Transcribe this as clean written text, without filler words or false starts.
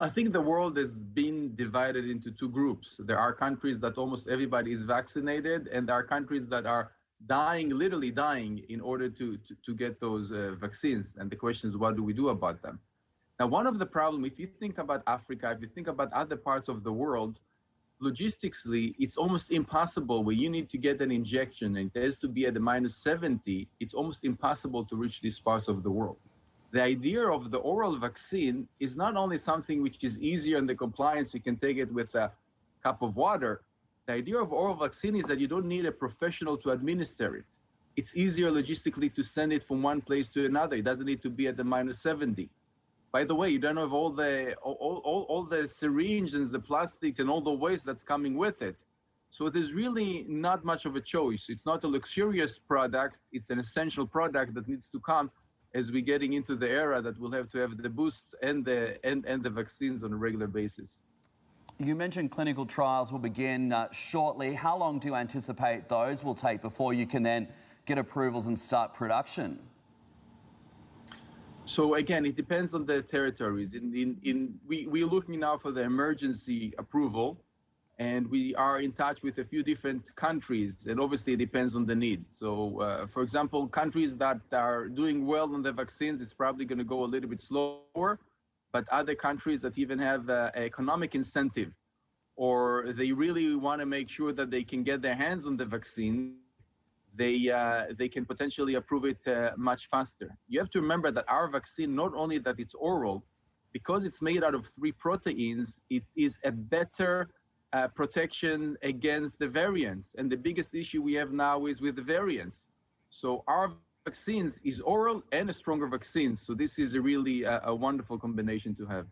I think the world has been divided into two groups. There are countries that almost everybody is vaccinated, and there are countries that are dying, literally dying, in order to get those vaccines. And the question is, what do we do about them? Now, one of the problems, if you think about Africa, if you think about other parts of the world, logistically, it's almost impossible when you need to get an injection and it has to be at a -70, it's almost impossible to reach these parts of the world. The idea of the oral vaccine is not only something which is easier in the compliance, you can take it with a cup of water. The idea of oral vaccine is that you don't need a professional to administer it. It's easier logistically to send it from one place to another. It doesn't need to be at the -70. By the way, you don't have all the syringes and the plastics and all the waste that's coming with it. So there's really not much of a choice. It's not a luxurious product. It's an essential product that needs to come as we're getting into the era that we'll have to have the boosts and the vaccines on a regular basis. You mentioned clinical trials will begin shortly. How long do you anticipate those will take before you can then get approvals and start production? So again, it depends on the territories. We're looking now for the emergency approval, and we are in touch with a few different countries, and obviously it depends on the need. So for example, countries that are doing well on the vaccines, it's probably going to go a little bit slower, but other countries that even have an economic incentive, or they really want to make sure that they can get their hands on the vaccine, they can potentially approve it much faster. You have to remember that our vaccine, not only that it's oral, because it's made out of 3 proteins, it is a better protection against the variants. And the biggest issue we have now is with the variants. So our vaccines is oral and a stronger vaccine. So this is really a wonderful combination to have.